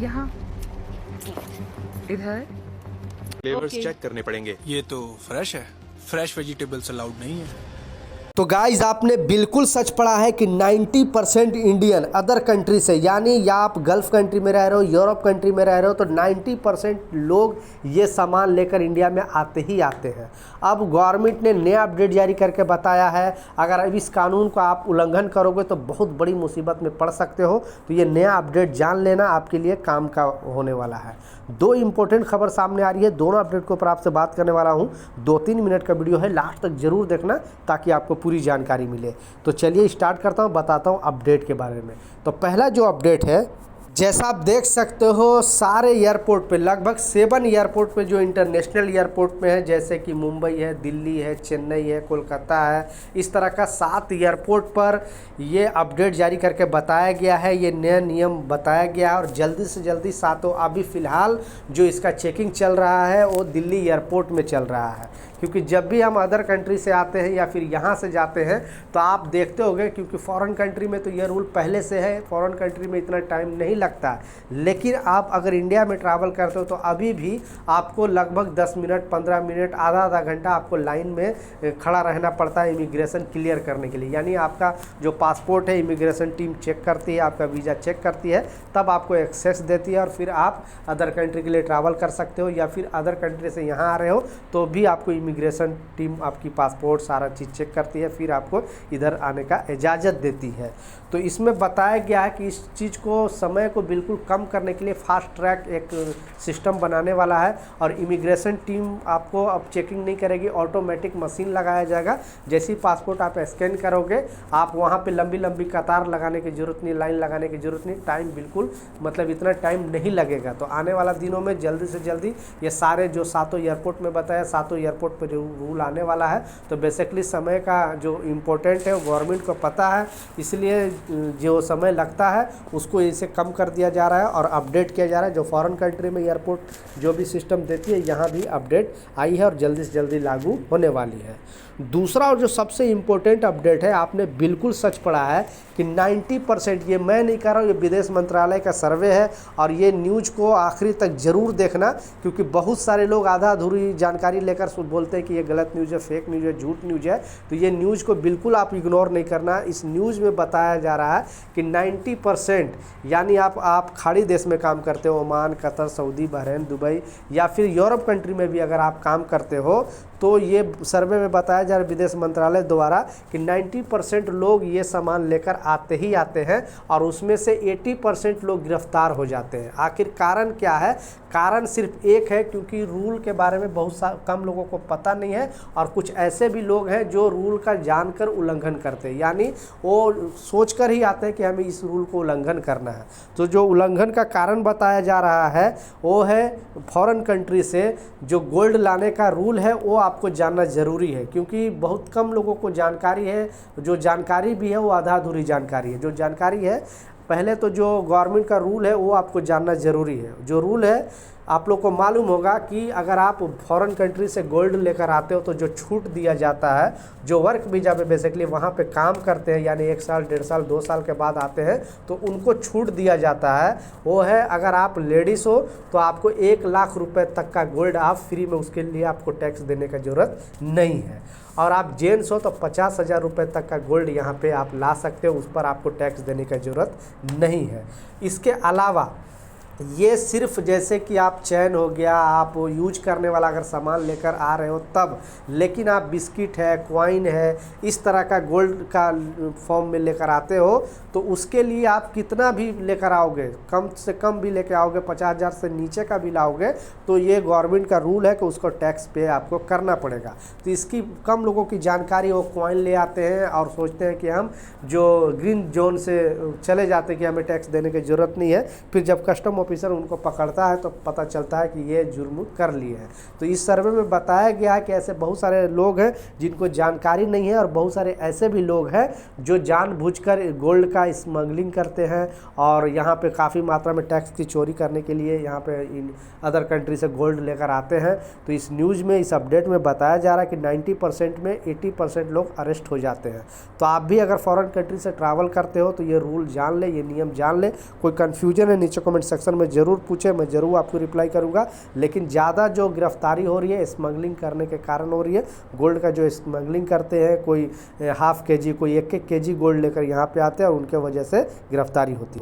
यहाँ इधर flavours okay. Check करने पड़ेंगे। ये तो फ्रेश है, फ्रेश वेजिटेबल्स अलाउड नहीं है। तो गाइज आपने बिल्कुल सच पढ़ा है कि 90% इंडियन अदर कंट्री से, यानी या आप गल्फ कंट्री में रह रहे हो, यूरोप कंट्री में रह रहे हो, तो 90% लोग ये सामान लेकर इंडिया में आते ही आते हैं। अब गवर्नमेंट ने नया अपडेट जारी करके बताया है, अगर अब इस कानून को आप उल्लंघन करोगे तो बहुत बड़ी मुसीबत में पड़ सकते हो। तो ये नया अपडेट जान लेना, आपके लिए काम का होने वाला है। दो इंपॉर्टेंट खबर सामने आ रही है, दोनों अपडेट के ऊपर आपसे बात करने वाला हूँ। 2-3 मिनट का वीडियो है, लास्ट तक जरूर देखना ताकि आपको पूरी जानकारी मिले। तो चलिए स्टार्ट करता हूँ, बताता हूँ अपडेट के बारे में। तो पहला जो अपडेट है, जैसा आप देख सकते हो, सारे एयरपोर्ट पे, लगभग 7 एयरपोर्ट पे जो इंटरनेशनल एयरपोर्ट में है, जैसे कि मुंबई है, दिल्ली है, चेन्नई है, कोलकाता है, इस तरह का 7 एयरपोर्ट पर ये अपडेट जारी करके बताया गया है, ये नया नियम बताया गया है। और जल्दी से जल्दी सातों, अभी फ़िलहाल जो इसका चेकिंग चल रहा है वो दिल्ली एयरपोर्ट में चल रहा है, क्योंकि जब भी हम अदर कंट्री से आते हैं या फिर यहाँ से जाते हैं तो आप देखते होंगे, क्योंकि फ़ॉरेन कंट्री में तो ये रूल पहले से है, फ़ॉरेन कंट्री में इतना टाइम नहीं लगता है। लेकिन आप अगर इंडिया में ट्रैवल करते हो तो अभी भी आपको लगभग 10 मिनट, 15 मिनट, आधा घंटा आपको लाइन में खड़ा रहना पड़ता है इमिग्रेशन क्लियर करने के लिए। यानी आपका जो पासपोर्ट है इमिग्रेशन टीम चेक करती है, आपका वीज़ा चेक करती है, तब आपको एक्सेस देती है और फिर आप अदर कंट्री के लिए ट्रैवल कर सकते हो। या फिर अदर कंट्री से यहाँ आ रहे हो तो भी आपको इमिग्रेशन टीम आपकी पासपोर्ट सारा चीज़ चेक करती है, फिर आपको इधर आने का इजाज़त देती है। तो इसमें बताया गया है कि इस चीज़ को, समय को बिल्कुल कम करने के लिए फास्ट ट्रैक एक सिस्टम बनाने वाला है। और इमिग्रेशन टीम आपको अब चेकिंग नहीं करेगी, ऑटोमेटिक मशीन लगाया जाएगा। जैसे ही पासपोर्ट आप स्कैन करोगे, आप वहाँ पे लंबी लंबी कतार लगाने की ज़रूरत नहीं, लाइन लगाने की ज़रूरत नहीं, टाइम बिल्कुल, मतलब इतना टाइम नहीं लगेगा। तो आने वाला दिनों में जल्दी से जल्दी ये सारे जो 7 एयरपोर्ट में बताया, 7 एयरपोर्ट पर जो रूल आने वाला है, तो बेसिकली समय का जो इम्पोर्टेंट है वो गवर्नमेंट को पता है, इसलिए जो समय लगता है उसको इसे कम कर दिया जा रहा है और अपडेट किया जा रहा है। जो फॉरेन कंट्री में एयरपोर्ट जो भी सिस्टम देती है, यहाँ भी अपडेट आई है और जल्दी से जल्दी लागू होने वाली है। दूसरा और जो सबसे इम्पोर्टेंट अपडेट है, आपने बिल्कुल सच पढ़ा है कि 90%, ये मैं नहीं कह रहा हूँ, ये विदेश मंत्रालय का सर्वे है। और ये न्यूज़ को आखिरी तक ज़रूर देखना, क्योंकि बहुत सारे लोग आधा अधूरी जानकारी लेकर बोलते हैं कि ये गलत न्यूज़ है, फेक न्यूज़ है, झूठ न्यूज़ है। तो ये न्यूज़ को बिल्कुल आप इग्नोर नहीं करना। इस न्यूज़ में बताया जा रहा है कि 90%, यानी आप खाड़ी देश में काम करते हो, Oman, Qatar, Saudi, Bahrain, Dubai, या फिर यूरोप कंट्री में भी अगर आप काम करते हो, तो ये सर्वे में बताया जा रहा है विदेश मंत्रालय द्वारा कि 90% लोग ये सामान लेकर आते ही आते हैं और उसमें से 80% लोग गिरफ्तार हो जाते हैं। आखिर कारण क्या है? कारण सिर्फ एक है, क्योंकि रूल के बारे में बहुत कम लोगों को पता नहीं है और कुछ ऐसे भी लोग हैं जो रूल का जानकर उल्लंघन करते हैं, यानी वो सोचकर ही आते हैं कि हमें इस रूल को उल्लंघन करना है। तो जो उल्लंघन का कारण बताया जा रहा है वो है फॉरेन कंट्री से जो गोल्ड लाने का रूल है, वो आपको जानना ज़रूरी है, क्योंकि बहुत कम लोगों को जानकारी है। जो जानकारी भी है वो आधा अधूरी जानकारी है। जो जानकारी है, पहले तो जो गवर्नमेंट का रूल है वो आपको जानना ज़रूरी है। जो रूल है, आप लोग को मालूम होगा कि अगर आप फॉरेन कंट्री से गोल्ड लेकर आते हो तो जो छूट दिया जाता है, जो वर्क वीज़ा पे बेसिकली वहाँ पे काम करते हैं, यानी 1 साल, 1.5 साल, 2 साल के बाद आते हैं, तो उनको छूट दिया जाता है। वो है, अगर आप लेडीज़ हो तो आपको 1 लाख रुपए तक का गोल्ड आप फ्री में, उसके लिए आपको टैक्स देने की ज़रूरत नहीं है। और आप जेंट्स हो तो 50,000 रुपये तक का गोल्ड यहाँ पे आप ला सकते हो, उस पर आपको टैक्स देने की ज़रूरत नहीं है। इसके अलावा ये सिर्फ जैसे कि आप चैन हो गया, आप यूज करने वाला अगर सामान लेकर आ रहे हो तब, लेकिन आप बिस्किट है, कॉइन है, इस तरह का गोल्ड का फॉर्म में लेकर आते हो तो उसके लिए आप कितना भी लेकर आओगे, कम से कम भी लेकर आओगे, 50,000 से नीचे का भी लाओगे, तो ये गवर्नमेंट का रूल है कि उसको टैक्स पे आपको करना पड़ेगा। तो इसकी कम लोगों की जानकारी, वो कॉइन ले आते हैं और सोचते हैं कि हम जो ग्रीन जोन से चले जाते हैं कि हमें टैक्स देने की ज़रूरत नहीं है। फिर जब कस्टम ऑफिसर उनको पकड़ता है तो पता चलता है कि ये जुर्म कर लिए हैं। तो इस सर्वे में बताया गया है कि ऐसे बहुत सारे लोग हैं जिनको जानकारी नहीं है और बहुत सारे ऐसे भी लोग हैं जो जानबूझकर गोल्ड का स्मगलिंग करते हैं और यहाँ पे काफ़ी मात्रा में टैक्स की चोरी करने के लिए यहाँ पे इन अदर कंट्री से गोल्ड लेकर आते हैं। तो इस न्यूज़ में, इस अपडेट में बताया जा रहा है कि 90% में 80% लोग अरेस्ट हो जाते हैं। तो आप भी अगर फॉरेन कंट्री से ट्रैवल करते हो तो ये रूल जान ले, ये नियम जान ले। कोई कन्फ्यूजन है नीचे कमेंट सेक्शन में ज़रूर पूछें, मैं ज़रूर आपको रिप्लाई करूँगा। लेकिन ज़्यादा जो गिरफ्तारी हो रही है स्मगलिंग करने के कारण हो रही है। गोल्ड का जो स्मगलिंग करते हैं, कोई हाफ केजी, कोई 1-1 केजी गोल्ड लेकर यहाँ पे आते हैं और उनके वजह से गिरफ्तारी होती है।